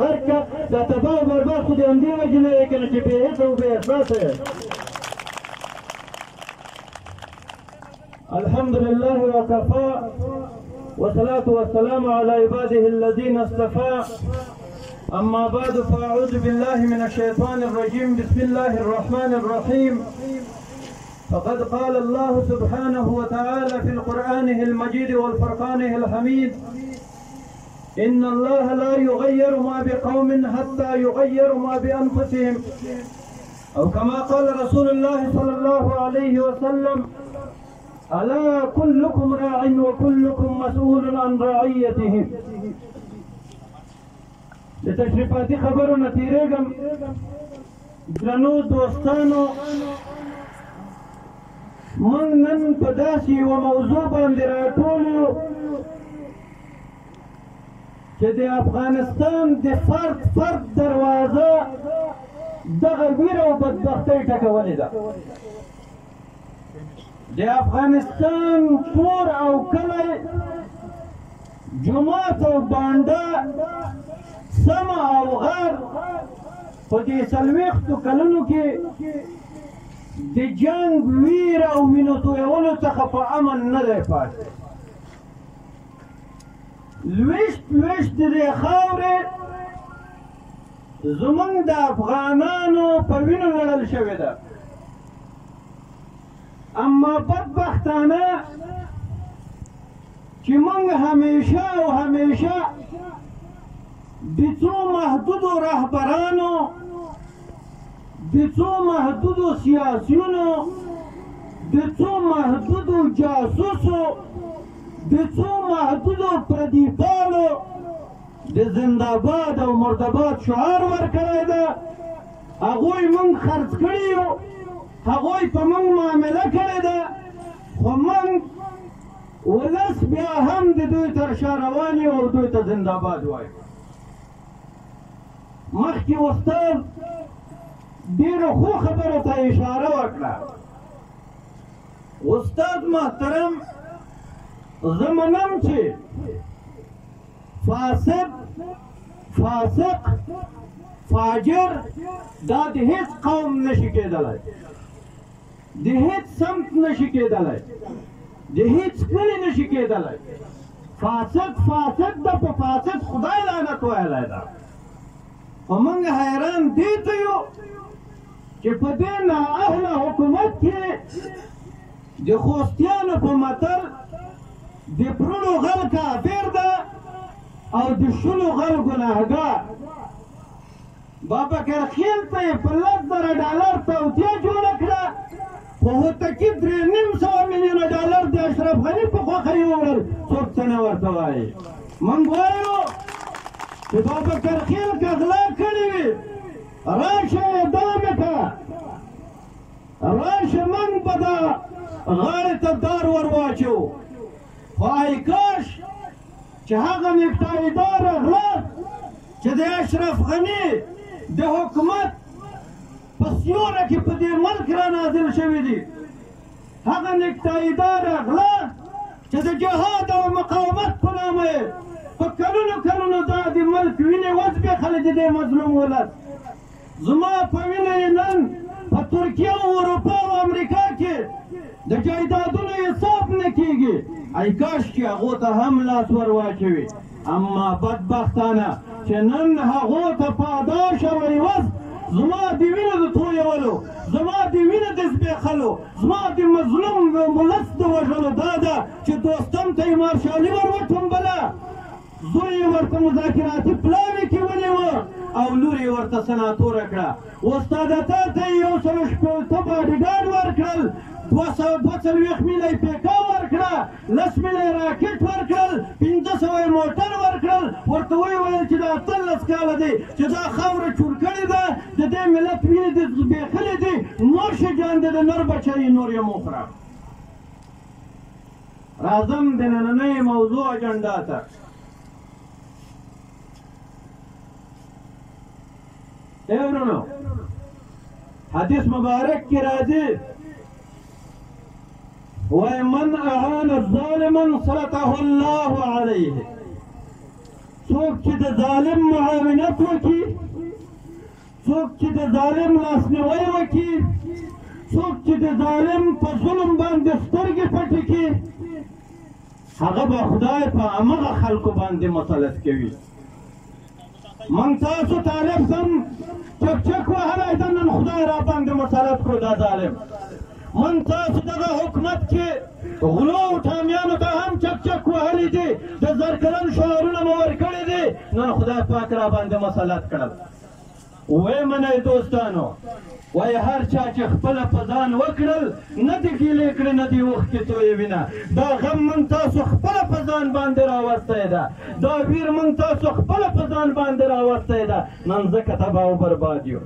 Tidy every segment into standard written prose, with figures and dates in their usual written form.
هركا دا تباہ و برباد خود همدې وجې نه دی کنه چې بې حسه او بې احساسه یې. الحمد لله وكفى والصلاة والسلام على عباده الذين اصطفى. أما بعد فأعوذ بالله من الشيطان الرجيم. بسم الله الرحمن الرحيم. فقد قال الله سبحانه وتعالى في القرآن المجيد والفرقانه الحميد: إن الله لا يغير ما بقوم حتى يغيروا ما بأنفسهم، أو كما قال رسول الله صلى الله عليه وسلم: ألا كلكم راع وكلكم مسؤول عن رعيته. لتشریفاتی خبرو نتیریږم. درنو دوستانو، موږ نن په داسې یوه موضوع باندې راټول یو چې د افغانستان د فرد دروازه دغه ویر او بدبختۍ ټکولې ده. د افغانستان کور او کلی، جومات او بانډه، سمه او غر په دې څلوېښتو کلونو کې د جنګ، ویر او وینو تویولو څخه په امن نه دی پاتې. لویشت د دې خاورې زموږ د افغانانو په وینو لړل شوې ده. اما بدبختانه چې موږ همیشه او همیشه د څو محدودو رهبرانو، د څو محدودو سیاسیونو، د څو محدودو جاسوسو، د څو محدودو پردیپالو د زنده‌باد او مرده‌باد شعار ورکړی ده. هغوی موږ خرڅ کړي یو، هغوی په موږ معامله کړې ده، خو موږ ولس بیا هم د دوی تر شا روان یو او دوی ته زنده‌باد وایو. مخکې استاد ډېرو ښو خبرو ته اشاره وکړه. استاد محترم، زه منم چې فاسد، فاسق، فاجر دا د هیڅ قوم نشي کېدلی، د هیڅ سمت نشي کېدلی، د هیڅ کلي نشي کېدلی. فاسد ده، په فاسد خدای لعنت ویلی ده. خو موږ حیران دې ته یو چې په دې نااهله حکومت کې د خوستیانو په متل د پرونو غل کافر ده او د شلو غل ګناهګار. بابا کرخیل ته یې په $10,000 توطیه جوړه کړه، په هوتکي $3.5 میلیونه د اشرف غني په خوښه یوړل. څوک څه نه ورته وایي. موږ وایو چې بابا کرخیل که غلا کړې وي، راشه اعدام یې کړه، راشه موږ به د غاړې ته دار ور واچو. خو ای کاش چې هغه نیکټایداره غلا چې د اشرف غني د حکومت په سیوره کې په دې ملک را نازل شوي دي، هغه نیکټایداره غلا چې د جهاد او مقاومت په نامه یې په کلونو دا د ملک وینې وزبېښلې د دې مظلوم ولس. زما په وینه یې نن په ترکیه او اروپا او امریکا کې د جایدادونو حساب نه کېږي. ای کاش چې هغو ته هم لاس ور واچوي. اما بدبختانه چې نن هغو ته پاداش او عوض زما د وینې د تویولو، زما د وینې د زبېښلو، زما د مظلوم ولس د وژلو دا ده چې دوستم ته یې مارشالي ور وټومبله، زوی یې ورته مذاکراتي پلاوي کې ونیوه او لور یې ورته سناتوره کړه. استاده تا ته یې 160 باډیګارډ ورکړل، 240 میله یې پیکا ورکړه، 10 میله یې راکټ ورکړل، 500 یې موټر ورکړل. ورته ویې ویل چې دا 18 کاله دی چې دا خاوره چور کړې ده، د دې ملت وینې دې زبېښلې دي، نور شجان دې د نر بچی نور یې مه خوره. راځم د نننۍ موضوع اجنډا ته. اے ورونو، حدیث مبارک کی راځي ومن اعان الظالما سلطه الله عليه. څوک څوک چې د ظالم معاونت وکړي، څوک چې د ظالم لاسنیوی وکړي، څوک چې د ظالم په ظلم باندې سترګې پټې کړي، هغه به خدای په همغه خلکو باندې مسلط کوي. موږ تاسو طالب سم چک وهلی ده، نن خدای را باندې مسلط کړو دا ظالم. موږ تاسو دغه حکومت کې غلو او ټامیانو ته هم چک وهلی دي، د زرکلن شعارونه مو ورکړي دي، نن خدای پاک را باندې مسلط کړل. ویې منئ دوستانو، وایي هر چا چې خپله په ځان وکړل، نه دې ګیلې کړې نه دې اوښکې تویې وینه. دا غم موږ تاسو خپله په ځان باندې راوستی ده، دا ویر موږ تاسو خپله په ځان باندې راوستی ده. نن ځکه تباه او برباد یو،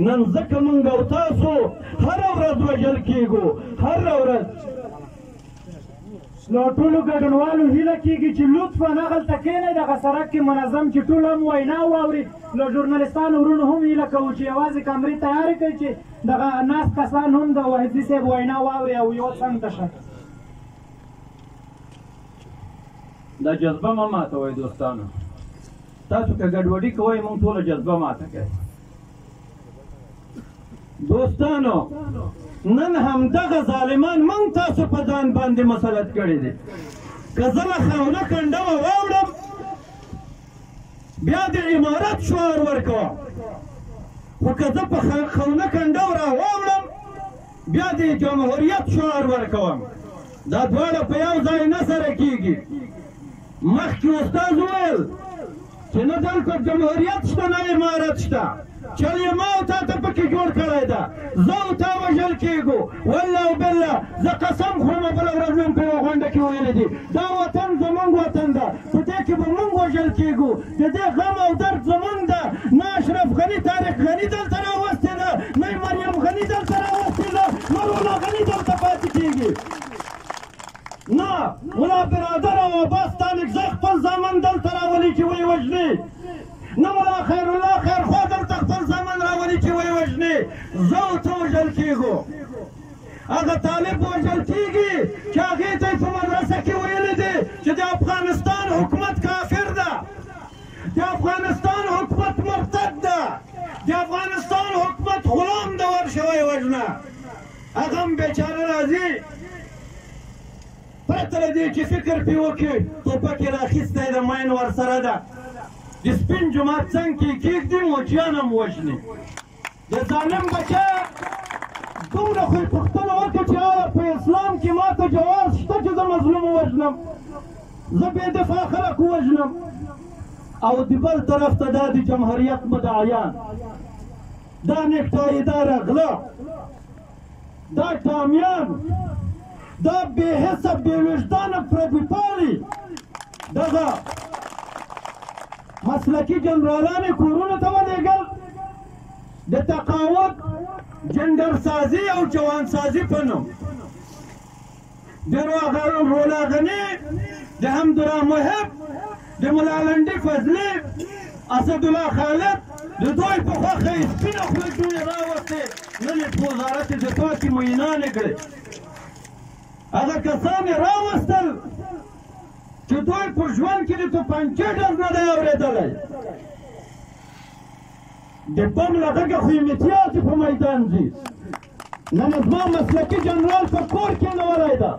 نن ځکه موږ او تاسو هره ورځ وژل کېږو، هره ورځ. نو ټولو ګډونوالو هیله کېږي چې لطفا هغلته کښېنئ، دغه سړک کې منظم چې ټول هم وینا واوري. له ژورنالستانو ورونو هم هیله کوو چې یوازې کامرې تیارې کړئ چې دغه ناست کسان هم د وحیدي صاحب وینا واوري او یو څنګ ته شه. دا جذبه مه ماتوئ دوستانو، تاسو که ګډوډي کوئ موږ ټوله جذبه ماته کوئ. دوستانو نن همدغه ظالمان موږ تاسو په ځان باندې مسلط کړي دي. که زه له خونه کنډه واوړم بیا د عمارت شعار ورکوم، خو که زه په خونه کنډه را واوړم بیا د جمهوریت شعار ورکوم. دا دواړه په یو ځای نه سره کېږي. مخکې استاد وویل چې نه دلته جمهوریت شته نه عمارت شته، چل یې ما او تا ته پکې جوړ کړی ده. زه او تا وژل کېږو، والله او بالله زه قسم خورم بله ورځ مې په یوه غونډه کې ویلي دي، دا وطن زموږ وطن ده، په دې کې به موږ وژل کېږو. د دې غم او درد زموږ ده. نه اشرف غني طارق غني دلته راوستې ده، نه مریم غني دلته راوستې ده، نه رولا غني دلته پاتې کېږي، نه ملا برادر او عباس تانکزی خپل زامن دلته راولي چې ویې وژني، نه ملا خیر الله خیرخوا دلته خپل زامن راولي چې ویې وژني. زه او ته وژل کېږو. هغه طالب وژل کېږي چې هغې ته یې په مدرسه کې ویلي دي چې د افغانستان حکومت کافر ده، د افغانستان حکومت مرتد ده، د افغانستان حکومت غلام ده، ورشه ویې وژنه. هغه هم بیچاره راځي پرته له دې چې فکر پرې وکړي، ټوپک یې راخیستی ده، ماین ورسره ده، د سپین جومات څنګ کې یې کېږدي، موچیان هم وژني. د ظالم بچه دومره خو یې پوښتنه وکړه چې آیا په اسلام کې ما ته جواز شته چې زه مظلوم ووژنم، زه بې دفاع خلک ووژنم. او د بل طرف ته دا د جمهوریت مدعیان، دا نیکټایداره غله، دا ټامیان، دا بې حسه بې وجدانه پردي پالي، دغه مسلکي جنرالان یې کورونو ته ولېږل، د تقاعد جنډر سازي او جوان سازي په نوم. د رولا غني، د حمدالله محب، د ملا لنډي فضلي، اسدالله خالد، د دوی په خوښه یې سپینه خوله جوړې راوستې، نن یې په وزارت دفاع کې معینانې کړې. هغه کسان یې راوستل چې دوی په ژوند کې د توپنچې ډز نه دی اورېدلی. د بم له غږه خو یې متیازې په میدان ځي. نن یې زما مسلکي جنرال په کور کېنولی ده،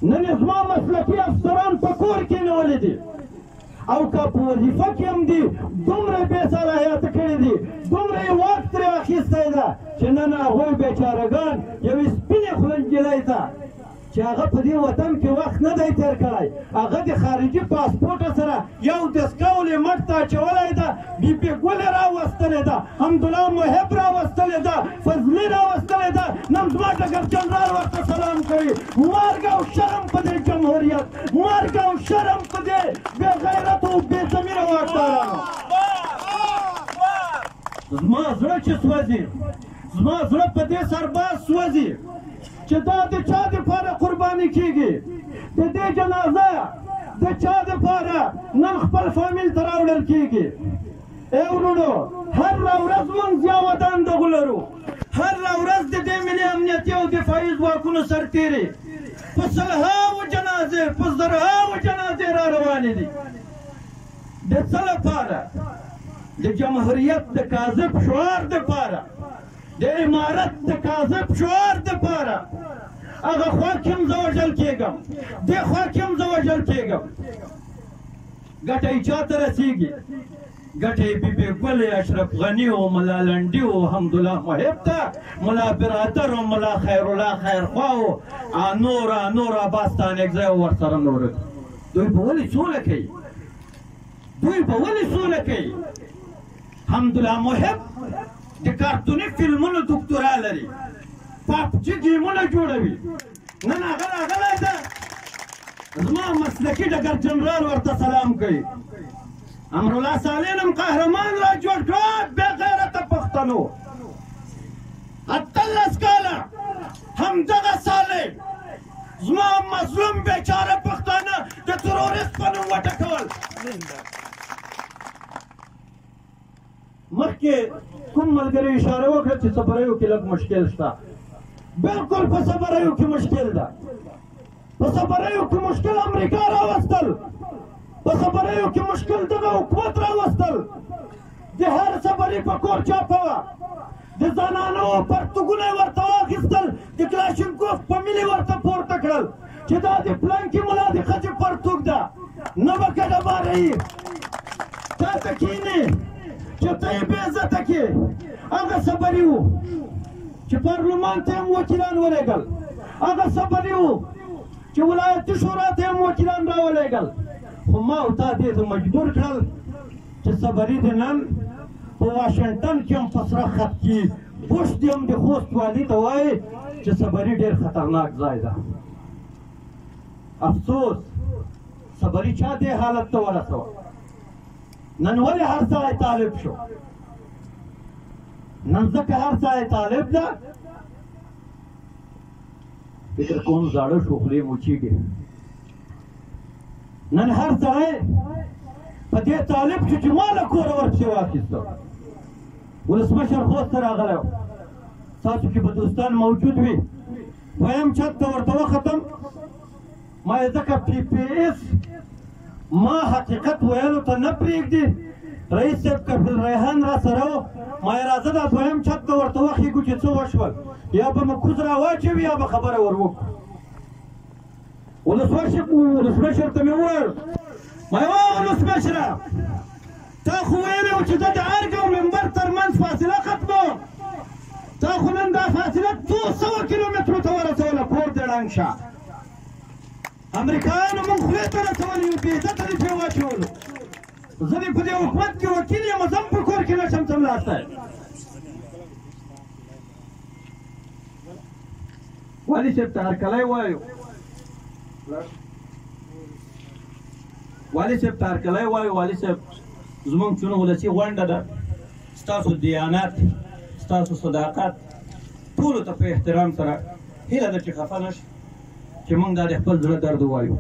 نن یې زما مسلکي افسران په کور کېنولي دي، او که په وظیفه کې هم دي دومره بې صلاحیته کړي دي، دومره یې واک ترې اخیستی ده چې نن هغوی بیچارهګان یوې سپینې خوله نجلۍ ته چې هغه په دې وطن کې وخت نه دی تېر کړی، هغه د خارجي پاسپورټه سره یو دستکول یې مټ ته اچولی ده، بیبي ګل یې راوستلې ده، حمدالله محب راوستلې ده، فضلي راوستلې ده. نن زما ډګر جنرال ورته سلام کوي. مرګ او شرم په دې جمهوریت، مرګ او شرم په دې بې غیرتو بې ضمیره واکدارانو. زما زړه چې سوځي، زما زړه په دې سرباز سوځي چې دا د چا دپاره قرباني کېږي، د دې جنازه د چا دپاره نن خپل فامیل ته راوړل کېږي. ای وروڼو، هره ورځ موږ زیاودان دغو لرو، هره ورځ د دې ملي امنیتي او دفاعي ځواکونو سرتېرې په سلهاوو جنازې، په زرهاوو جنازې را روانې دي. د څه لپاره؟ د جمهوریت د کاذب شعار دپاره، د امارت د کاذب شعار دپاره هغه خوا کې هم زه وژل کېږم، دې خوا کې هم زه وژل کېږم. ګټه یې چا ته رسېږي؟ ګټه یې بي بي ګل اشرف غني او ملا لنډي او حمدالله محب ته، ملا برادر او ملا خیرالله خیرخوا او نور عباس تانکزی او ورسره نور. دوی به ولې سوله کوي؟ دوی به ولې سوله کوي؟ حمدالله محب د کارتوني فلمونو دکتورا لري، پاپچي ګیمونه جوړوي. نن هغه راغلی ده، زما مسلکي ډګر جنرال ورته سلام کوي. امرالله صالح نم قهرمان را جوړ کړه بې غیرته پښتنو. 18 کاله همدغه صالح زما مظلوم بیچاره پښتانه د تروریست په نوم وټکول. مخکې کوم ملګري اشاره وکړه چې صبریو کې لږ مشکل شته. بالکل په صبریو کې مشکل ده. په صبریو کې مشکل امریکا راوستل، په صبریو کې مشکل دغه حکومت راوستل. د هر صبري په کور چاپه وه، د زنانو پرتوګونه یې ورته واخیستل، د کلاشینکوف په ملي ورته پورته کړل چې دا د پلانکي ملا د ښځې پرتوګ ده، نه به کډه بارهیي تا ته کښېنې چې ته یې بې عزته کړې. هغه صبري وو چې پارلمان ته یې هم وکیلان ولېږل، هغه صبري وو چې ولایتي شورا ته یې هم وکیلان راولېږل. خو ما او تا دې ته مجبور کړل چې صبري دې نن په واشنګټن کې هم په سره خط کې بوش دې هم د خوست والي ته وایي چې صبري ډېر خطرناک ځای ده. افسوس صبري چا دې حالت ته ورسوه؟ نن ولې هر سړی طالب شو؟ نن ځکه هر سړی طالب ده. فکر کوم زاړه شوخلې موچېږي. نن هر سړی په دې طالب شو چې ما له کوره ورپسې واخیسته. ولسمشر خوست ته راغلی و، تاسو کې به دوستان موجود وي. دویم چت ته ورته وختم، ما یې ځکه پی پی ایس ما حقیقت ویلو ته نه پرېږدي. رئیس صاحب کفیل ریحان را سره و، ما یې راځه دا دویم چت ته ورته وخېږو چې څه وشول، یا به مو کوز را واچوي یا به خبره ور وکړو. ولسمشر ته مې وویل، ما یې ولسمشره تا خو ویلي وو چې زه د ارګ او منبر ترمنځ فاصله ختموم، تا خو نن دا فاصله 200 کیلومترو ته ورسوله. کور دې ړنګ شه. امریکایانو موږ خولې ته رسولي یو، بې عزته دې پرې واچولو. زه دې په دې حکومت کې وکیل یم، زه هم په کور کې نشم څملاستی. والي صاحب ته هرکلی وایو، والي صاحب ته هرکلی وایو. والي صاحب زموږ چونه ولسي غونډه ده، ستاسو دیانت، ستاسو صداقت ټولو ته په احترام سره هیله ده چې خفه نه شي چې موږ دا د خپل زړه درد ووایو.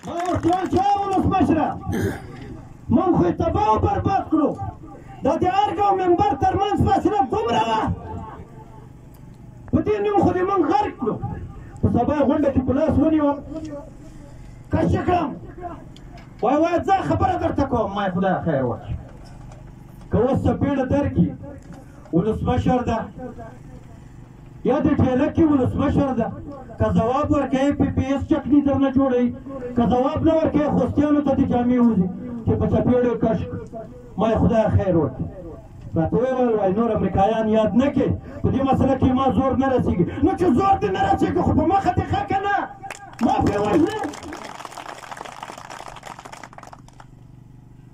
ما ورته ویل چې ولسمشره موږ خو یې تباه او برباد کړو، دا د ارګ او منبر ترمنځ فاصله دومره وه، په دې نوم خو دې موږ غرق کړو. په سبا غونډه کې په لاس ونیوم، کش یې کړم، وایي ځه خبره درته کوم. ما یې خدای خیر وکړي، که اوس څپېړه درکړي ولسمشر ده، یا د ټېله کې ولسمشر ده. که ځواب ورکوي پی پی ایس چکني درنه جوړوي، که ځواب نه ورکوي خوستیانو ته د جامې وځي چې په څپېړو یې کش کړي. ما یې خدای خیر وکړي. راته ویل وایي نور امریکایان یاد نه کړي، په دې مسله کې ما زور نه رسېږي. نو چې زور دې نه رسېږي خو په مخه دې ښه که نه، ما پرې وژنې.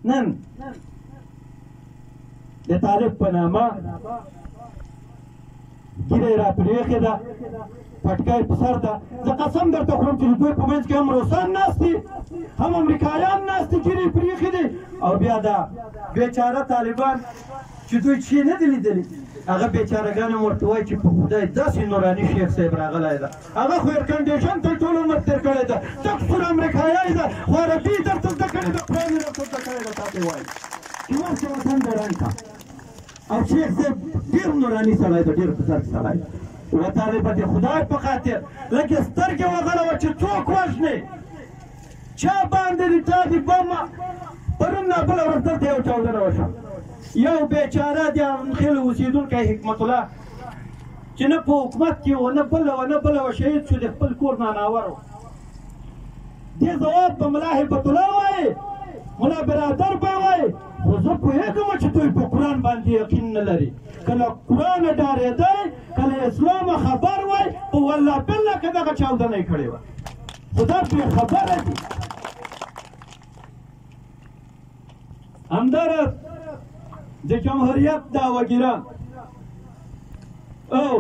نن د طالب په نامه ګیره یې راپرېښې ده، پټکی په سر ده. زه قسم درته خورم چې د دوی په منځ کې هم روسان ناست دي، هم امریکایان ناست دي، ګیرې یې پرېښې دي. او بیا دا بېچاره طالبان چې دوی چې نه دي لیدلي، هغه بېچارهګان هم ورته وایي چې په خدای داسې نوراني شیخ صاحب راغلی ده، هغه خو ایر کنډیشن ته ټول عمر تېر کړی ده، تک سور امریکایي ده، خو عربي درته زده کړې ده، قرآن یې درته زده کړی ده. تا ته یې وایي چې ورشه وطن دې رنګ کړه. او شیخ صاحب ډېر نوراني سړی ده، ډېر بزرګ سړی ده. و طالبه د خدای په خاطر لږې سترګې وغړوه چې څوک وژنې، چا باندې د تا د بم پرون نابله ورځ دلته یو چاودنه وشوه یو بیچاره د امنخیل اوسېدونکی حکمت الله چې نه په حکومت کې و نه بله و نه بله و شهید شو د خپل کور ناناور و دې ځواب به ملا هیبت الله وایي ملا برادر به وایي خو زه پوهېږم چې دوی په قرآن باندې یقین نه لري کله قرآن ډارېدی کله اسلام خبر وای په والله بالله که دغه چاودنه یې کړې وه خو دا بې خبره دي همداراز د جمهوریت دعوهګیران او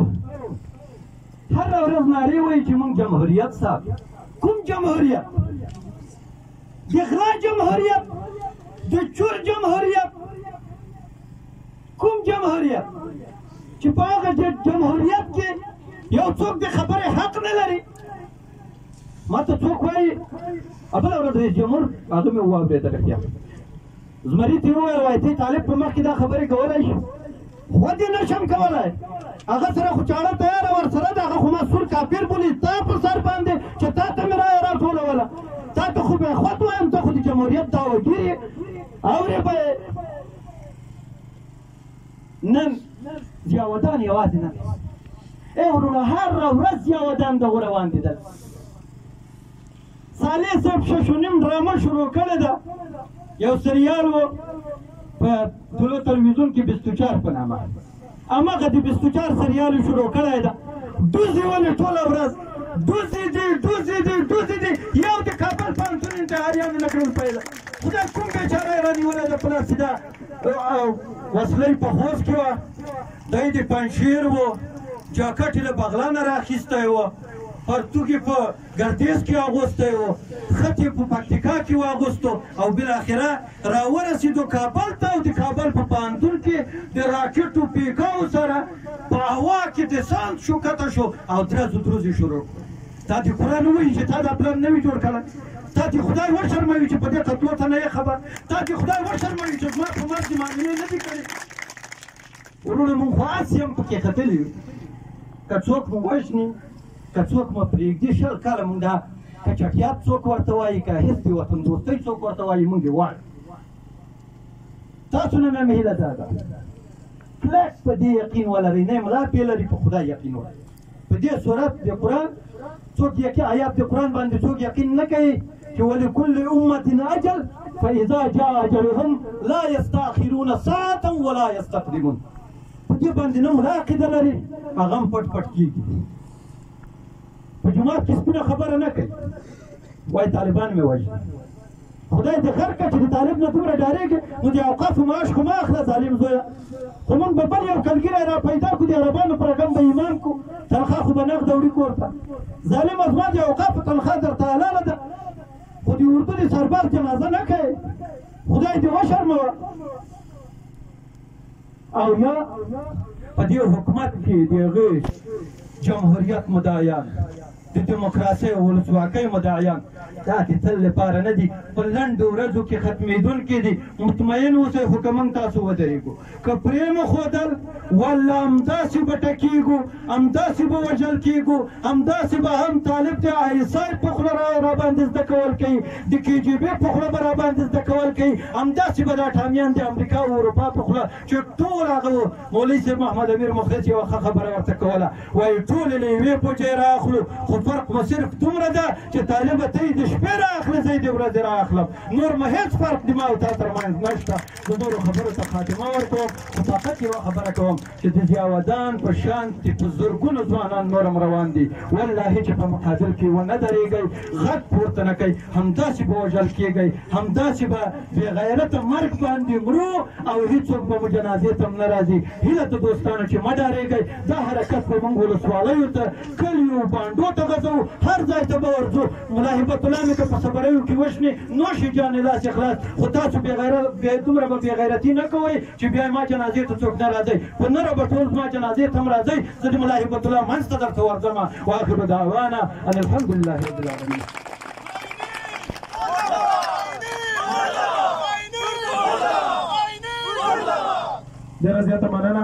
هره ورځ نارې وایي چې موږ جمهوریت ساتو کوم جمهوریت د غلا جمهوریت د چور جمهوریت کوم جمهوریت چې په هغه جمهوریت کې یو څوک د خبرې حق نه لري ما ته څوک وایي بله ورځ رئیس جمهور هغه مې واورېده رښتیا زمري ته یې وویل وایي ته طالب په مخ کې دا خبرې کولی شي خود یې نه شم کولی هغه سره خو چاړه تیاره ورسره ده هغه خو ما سور کافر بولي تا په سر باندې چې تا ته مې رایه راټولوله تا ته خو بیا خود وایم ته خو د جمهوریت دعوهګیر یې اورې به نن ضیاودان یوازې نه دی ای وروڼه هره ورځ ضیاودان دغه روان دي دلته صالح صاحب 6:30 ډرامه شروع کړې ده یو سریال و په ټولو تلویزیون کې 24 په نامه هماغه د 24 سریال شروع کړی ده ډوزې ولې ټوله ورځ ډوزې دي ډوزې دي ډوزې دي یو د کابل پوهنتون انتحاریانو نه کړل پیدا خدای کوم بیچاره یې رانیولی ده پلاسې ده وسله په خوست کې وه دی د پنجشیر و جاکټ یې له بغلان نه رااخیستی و پرتوګ یې په ګردیز کې اغوستی و خط یې په پکتیکا کې واغوستو او بالاخره راورسېدو کابل ته او د کابل په پوهنتون کې د راکټو پیکاو سره په هوا کې دسانت شو کته شو او درزو دروزې شروع کړو تا د قرآن ووایي چې تا دا پلان نه وي جوړ کړی تا دې خدای وشرموي چې په دې قتلو ته نه یې خبر تا دې خدای وشرموي چې زما په مرګ دې معاملې نه دي کړې وروڼه مونږ خو هسې هم پکې ختلي یو که څوک مو وژني که څوک مو پرېږدي 20 کاله مونږ دا که چټیات څوک ورته وایي که حزب وطن دوستۍ څوک ورته وایي مونږ یې واړو تاسو نه مې هیله دا ده کلک په دې یقین ولرئ نه ملا پې لري په خدای یقین ولرئ په دې صورت د قرآن څوک آیات د قرآن باندې څوک یقین نه کوي چې ولکل امة اجل فاذا جاء اجلهم لا يستاخرون ساعة ولا يستقدمون په دې باندې نه ملا عقیده لري هغه هم پټ پټ کېږي په جومات کې سپینه خبره نه کوي وایي طالبان مې وژني خدای دې خیر کړه چې د طالب نه دومره ډارېږي نو د اوقافو معاش خو مه اخله ظالم زویه خو موږ به بل یو کلګری را پیدا کړو د عربانو په رقم به ایمان کړو تنخواه خو به نغده وړي کور ته ظالمه زما د اوقافو تنخواه درته حلاله ده خو د اردو د سرباز جنازه نه کوې خدای دې وشرموه او یا په دې حکومت کې د هغې جمهوریت مدعیان د دیموکراسۍ او ولسواکۍ مدعیان دا د تل لپاره نه دي په لنډو ورځو کې ختمېدونکي دي مطمئن اوسئ خو که موږ تاسو ودرېږو که پرېمښودل والله همداسې به ټکېږو همداسې به وژل کېږو همداسې به هم طالب د ISI په خوله راباندې زده کول کوي د KGB په خوله به راباندې زده کول کوي همداسې به دا ټامیان د امریکا او اروپا په خوله چې ټول هغه مولوي صاحب محمد امیر مخلص یوه ښه خبره ورته کوله وایي ټولې له یوې پوجې رااخلو خو فرق مو صرف دومره ده چې طالبه ته یې د شپې رااخلې زه یې د ورځې رااخلم نور مو هېڅ فرق د ما او تا تر منځ نشته د نورو خبرو ته خاتمه ورکوم خو فقط یوه خبره کوم چې د ضیاودان په شان په زرګونو ځوانان نور هم روان دي والله چې په مقابل کې ونه درېږئ غږ پورته نه کوئ همداسې به وژل کېږئ همداسې به بې غیرته مرګ باندې مرو او هېڅوک به مو جنازې ته هم نه راځي هیله ته دوستانو چې مه ډارېږئ دا حرکت به موږ ولسوالیو ته کلیو بانډو ته غځوو هر ځای ته به ورځو ملا هبت الله مې که په صبریو کې وشنې نوشي جان لاس اخلاص خو تاسو دومره به بې غیرتي نه کوئ چې بیا ما جنازې ته څوک نه راځئ په نره به ټول زما جنازې ته هم راځئ زه د ملا هبت الله منځ ته درته ورځمه واخر دعوانا ان الحمد لله رب العالمین ډېره زیاته مننه